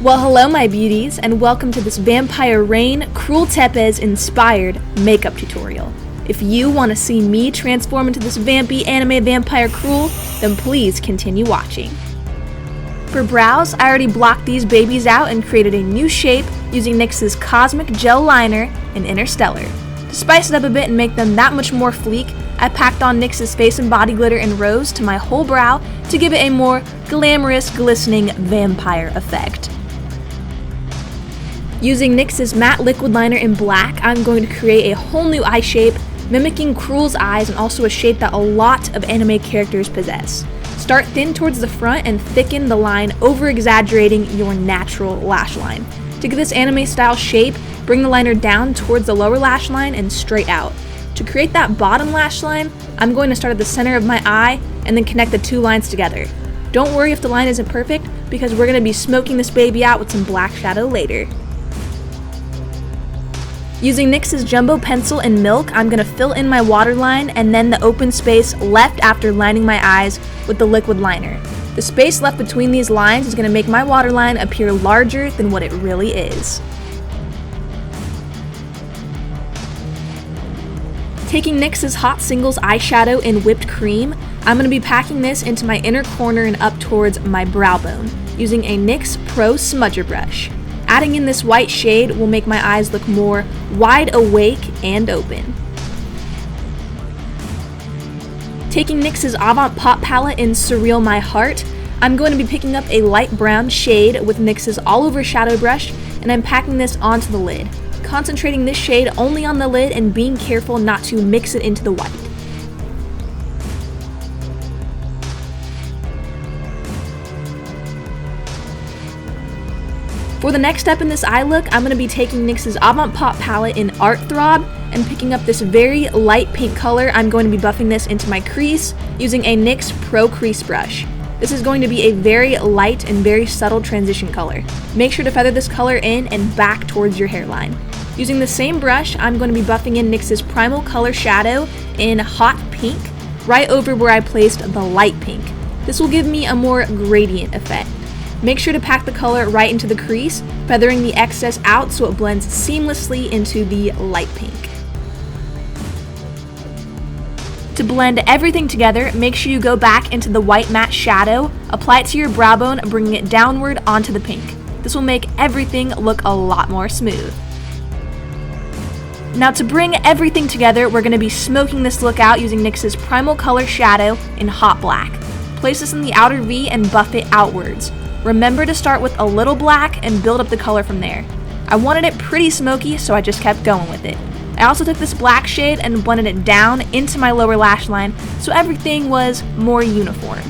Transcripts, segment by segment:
Well, hello my beauties, and welcome to this Vampire Rain Krul Tepes inspired makeup tutorial. If you want to see me transform into this vampy anime vampire Krul, then please continue watching. For brows, I already blocked these babies out and created a new shape using NYX's Cosmic Gel Liner in Interstellar. To spice it up a bit and make them that much more fleek, I packed on NYX's Face and Body Glitter in Rose to my whole brow to give it a more glamorous, glistening vampire effect. Using NYX's Matte Liquid Liner in Black, I'm going to create a whole new eye shape, mimicking Krul's eyes and also a shape that a lot of anime characters possess. Start thin towards the front and thicken the line, over-exaggerating your natural lash line. To get this anime-style shape, bring the liner down towards the lower lash line and straight out. To create that bottom lash line, I'm going to start at the center of my eye and then connect the two lines together. Don't worry if the line isn't perfect, because we're going to be smoking this baby out with some black shadow later. Using NYX's Jumbo Pencil in Milk, I'm going to fill in my waterline and then the open space left after lining my eyes with the liquid liner. The space left between these lines is going to make my waterline appear larger than what it really is. Taking NYX's Hot Singles eyeshadow in Whipped Cream, I'm going to be packing this into my inner corner and up towards my brow bone, using a NYX Pro Smudger brush. Adding in this white shade will make my eyes look more wide awake and open. Taking NYX's Avant Pop palette in Surreal My Heart, I'm going to be picking up a light brown shade with NYX's All Over Shadow brush, and I'm packing this onto the lid, concentrating this shade only on the lid and being careful not to mix it into the white. For the next step in this eye look, I'm going to be taking NYX's Avant Pop palette in Art Throb and picking up this very light pink color. I'm going to be buffing this into my crease using a NYX Pro Crease brush. This is going to be a very light and very subtle transition color. Make sure to feather this color in and back towards your hairline. Using the same brush, I'm going to be buffing in NYX's Primal Color Shadow in Hot Pink, right over where I placed the light pink. This will give me a more gradient effect. Make sure to pack the color right into the crease, feathering the excess out so it blends seamlessly into the light pink. To blend everything together, make sure you go back into the white matte shadow, apply it to your brow bone, bringing it downward onto the pink. This will make everything look a lot more smooth. Now to bring everything together, we're going to be smoking this look out using NYX's Primal Color Shadow in Hot Black. Place this in the outer V and buff it outwards. Remember to start with a little black and build up the color from there. I wanted it pretty smoky, so I just kept going with it. I also took this black shade and blended it down into my lower lash line so everything was more uniform.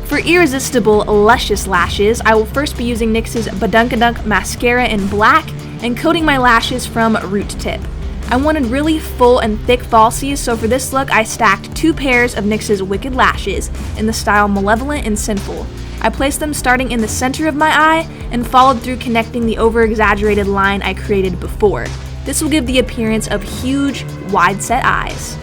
For irresistible, luscious lashes, I will first be using NYX's Budunkadunk Mascara in Black and coating my lashes from root to tip. I wanted really full and thick falsies, so for this look I stacked two pairs of NYX's Wicked Lashes in the style Malevolent and Sinful. I placed them starting in the center of my eye and followed through connecting the over-exaggerated line I created before. This will give the appearance of huge, wide-set eyes.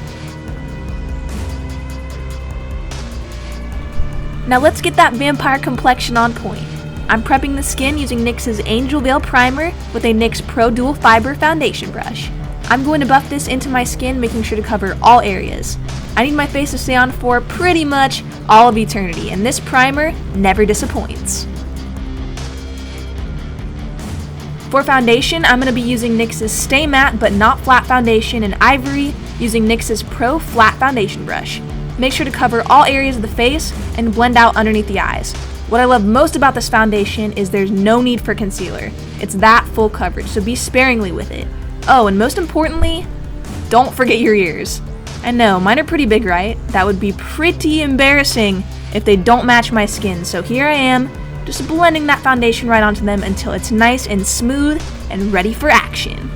Now let's get that vampire complexion on point. I'm prepping the skin using NYX's Angel Veil Primer with a NYX Pro Dual Fiber Foundation brush. I'm going to buff this into my skin, making sure to cover all areas. I need my face to stay on for pretty much all of eternity, and this primer never disappoints. For foundation, I'm going to be using NYX's Stay Matte But Not Flat Foundation in Ivory using NYX's Pro Flat Foundation brush. Make sure to cover all areas of the face and blend out underneath the eyes. What I love most about this foundation is there's no need for concealer. It's that full coverage, so be sparingly with it. Oh, and most importantly, don't forget your ears. I know, mine are pretty big, right? That would be pretty embarrassing if they don't match my skin, so here I am, just blending that foundation right onto them until it's nice and smooth and ready for action.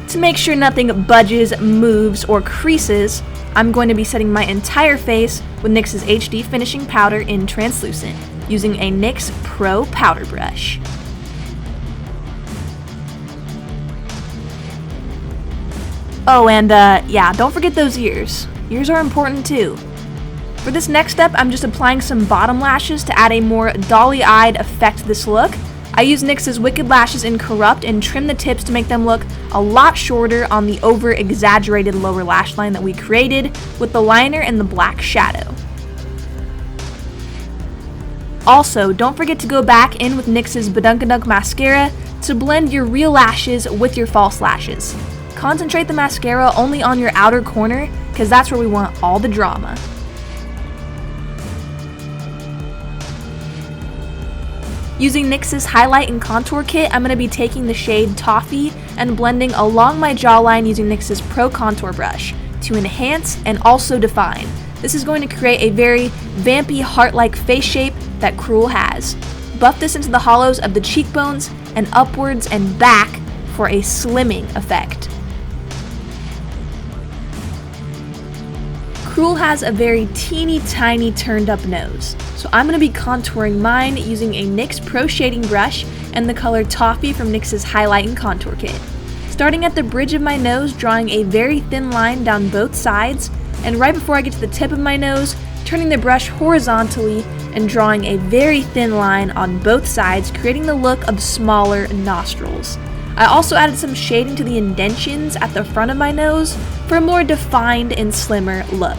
To make sure nothing budges, moves, or creases, I'm going to be setting my entire face with NYX's HD Finishing Powder in Translucent, using a NYX Pro Powder Brush. Oh, and yeah, don't forget those ears. Ears are important too. For this next step, I'm just applying some bottom lashes to add a more dolly-eyed effect to this look. I use NYX's Wicked Lashes in Corrupt and trim the tips to make them look a lot shorter on the over-exaggerated lower lash line that we created with the liner and the black shadow. Also, don't forget to go back in with NYX's Budunkadunk mascara to blend your real lashes with your false lashes. Concentrate the mascara only on your outer corner, because that's where we want all the drama. Using NYX's Highlight and Contour Kit, I'm going to be taking the shade Toffee and blending along my jawline using NYX's Pro Contour Brush to enhance and also define. This is going to create a very vampy, heart-like face shape that Krul has. Buff this into the hollows of the cheekbones and upwards and back for a slimming effect. Krul has a very teeny tiny turned up nose, so I'm going to be contouring mine using a NYX Pro Shading Brush and the color Toffee from NYX's Highlight and Contour Kit. Starting at the bridge of my nose, drawing a very thin line down both sides, and right before I get to the tip of my nose, turning the brush horizontally and drawing a very thin line on both sides, creating the look of smaller nostrils. I also added some shading to the indentions at the front of my nose for a more defined and slimmer look.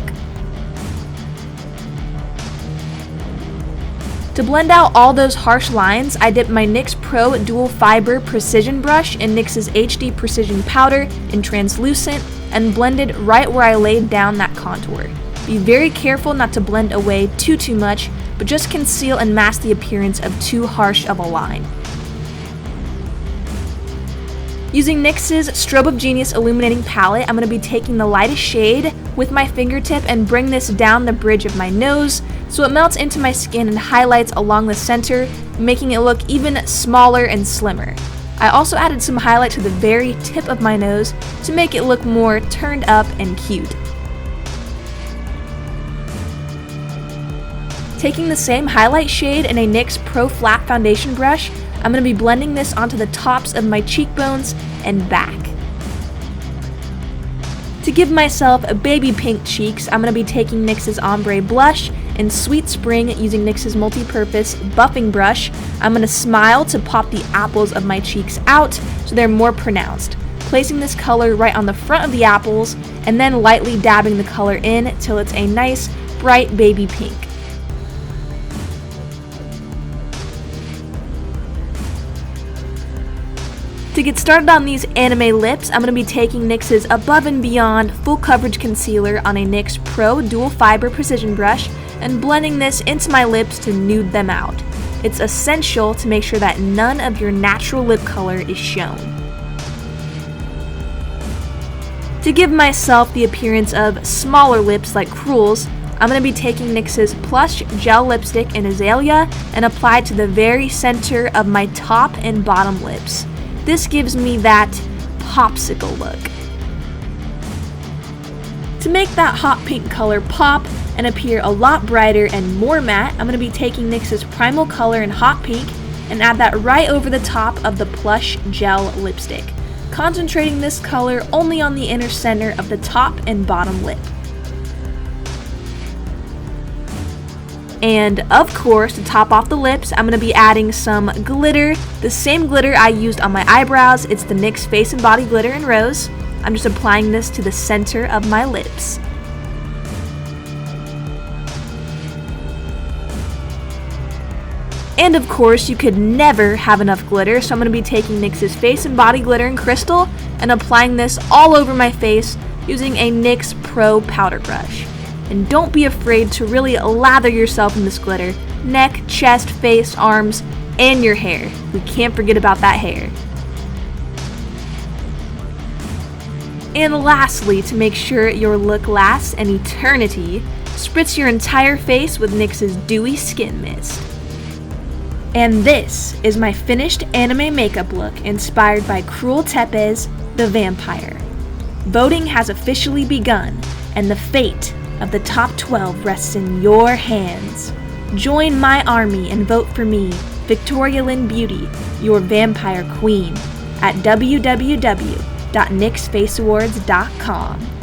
To blend out all those harsh lines, I dipped my NYX Pro Dual Fiber Precision Brush in NYX's HD Precision Powder in Translucent and blended right where I laid down that contour. Be very careful not to blend away too much, but just conceal and mask the appearance of too harsh of a line. Using NYX's Strobe of Genius Illuminating Palette, I'm going to be taking the lightest shade with my fingertip and bring this down the bridge of my nose so it melts into my skin and highlights along the center, making it look even smaller and slimmer. I also added some highlight to the very tip of my nose to make it look more turned up and cute. Taking the same highlight shade in a NYX Pro Flat Foundation brush, I'm going to be blending this onto the tops of my cheekbones and back. To give myself baby pink cheeks, I'm going to be taking NYX's Ombre Blush in Sweet Spring using NYX's Multi-Purpose Buffing Brush. I'm going to smile to pop the apples of my cheeks out so they're more pronounced, placing this color right on the front of the apples and then lightly dabbing the color in till it's a nice bright baby pink. To get started on these anime lips, I'm going to be taking NYX's Above and Beyond Full Coverage Concealer on a NYX Pro Dual Fiber Precision Brush and blending this into my lips to nude them out. It's essential to make sure that none of your natural lip color is shown. To give myself the appearance of smaller lips like Krul's, I'm going to be taking NYX's Plush Gel Lipstick in Azalea and apply it to the very center of my top and bottom lips. This gives me that popsicle look. To make that hot pink color pop and appear a lot brighter and more matte, I'm going to be taking NYX's Primal color in Hot Pink and add that right over the top of the Plush Gel Lipstick, concentrating this color only on the inner center of the top and bottom lip. And of course, to top off the lips, I'm going to be adding some glitter, the same glitter I used on my eyebrows. It's the NYX Face and Body Glitter in Rose. I'm just applying this to the center of my lips. And of course, you could never have enough glitter, so I'm going to be taking NYX's Face and Body Glitter in Crystal and applying this all over my face using a NYX Pro Powder Brush. And don't be afraid to really lather yourself in this glitter. Neck, chest, face, arms, and your hair. We can't forget about that hair. And lastly, to make sure your look lasts an eternity, spritz your entire face with NYX's Dewy Skin Mist. And this is my finished anime makeup look inspired by Krul Tepes, the vampire. Voting has officially begun, and the fate of the top 12 rests in your hands. Join my army and vote for me, Victoria Lynn Beauty, your vampire queen, at www.NYXFACEAWARDS.com.